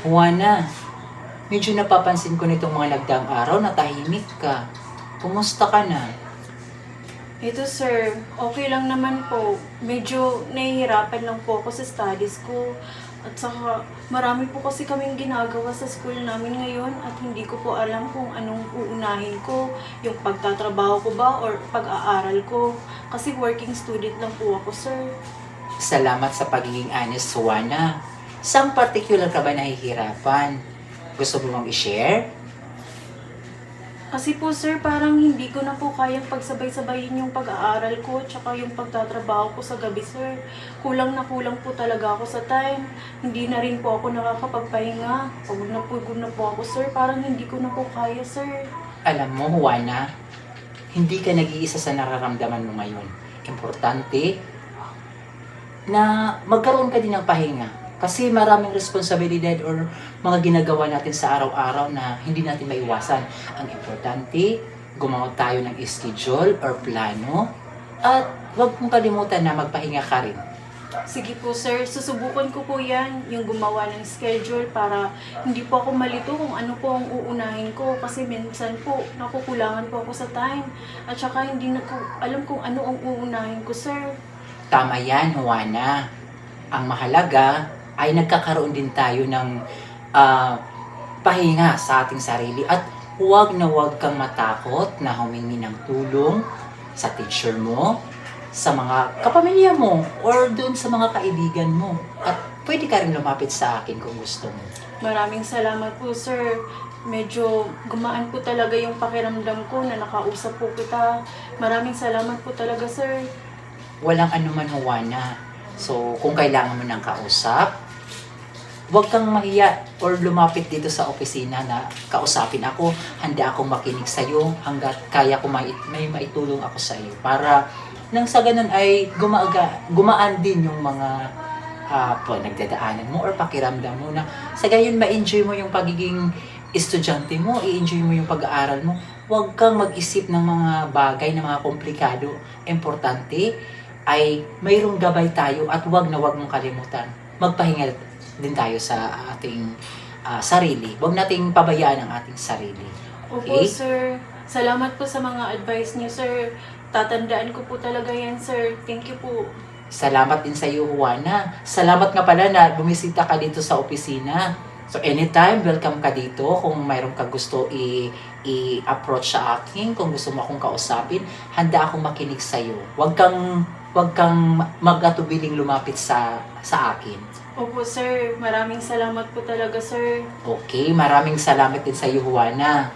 Juana, medyo napapansin ko nitong mga nagdaang araw na tahimik ka. Kumusta ka na? Ito sir, okay lang naman po. Medyo nahihirapan lang po ako sa studies ko. At saka marami po kasi kaming ginagawa sa school namin ngayon at hindi ko po alam kung anong uunahin ko. Yung pagtatrabaho ko ba or pag-aaral ko. Kasi working student lang po ako sir. Salamat sa pagiging honest, Juana. Saan particular ka ba nahihirapan? Gusto mo bang i-share? Kasi po sir, parang hindi ko na po kayang pagsabay-sabayin yung pag-aaral ko tsaka yung pagtatrabaho ko sa gabi sir. Kulang na po talaga ako sa time. Hindi na rin po ako nakakapagpahinga. Pagod na po ako sir, parang hindi ko na po kaya sir. Alam mo, Juana, hindi ka nag-iisa sa nararamdaman mo ngayon. Importante na magkaroon ka din ng pahinga. Kasi maraming responsibilidad or mga ginagawa natin sa araw-araw na hindi natin maiwasan. Ang importante, gumawa tayo ng schedule or plano. At huwag mong kalimutan na magpahinga ka rin. Sige po sir, susubukan ko po yan, yung gumawa ng schedule para hindi po ako malito kung ano po ang uunahin ko kasi minsan po nakukulangan po ako sa time at saka hindi na ko alam kung ano ang uunahin ko sir. Tama yan, Juana. Ang mahalaga ay nagkakaroon din tayo ng ah, pahinga sa ating sarili at huwag na huwag kang matakot na humingi ng tulong sa teacher mo, sa mga kapamilya mo, or dun sa mga kaibigan mo. At pwede ka rin lumapit sa akin kung gusto mo. Maraming salamat po sir. Medyo gumaan po talaga yung pakiramdam ko na nakausap po kita. Maraming salamat po talaga sir. Walang anuman, Juana. So, kung kailangan mo ng kausap, huwag kang mahiya or lumapit dito sa opisina na kausapin ako. Handa akong makinig sa iyo hanggat kaya ko may maitulong ako sa iyo. Para nang sa ganun ay gumaan din yung mga nagdadaanan mo or pakiramdam mo na sa gayon ma-enjoy mo yung pagiging estudyante mo, i-enjoy mo yung pag-aaral mo. Huwag kang mag-isip ng mga bagay na mga komplikado. Importante ay mayroong gabay tayo at huwag na huwag mong kalimutan. Magpahinga din tayo sa ating sarili. Huwag nating pabayaan ang ating sarili. Opo sir. Salamat po sa mga advice niyo sir. Tatandaan ko po talaga yan sir. Thank you po. Salamat din sa iyo, Juana. Salamat nga pala na bumisita ka dito sa opisina. So anytime, welcome ka dito. Kung mayroon ka gusto i-approach sa akin, kung gusto mo akong kausapin, handa akong makinig sa iyo. Huwag kang mag-atubiling lumapit sa akin. Opo sir. Maraming salamat po talaga sir. Okay, maraming salamat din sa iyo, Juana.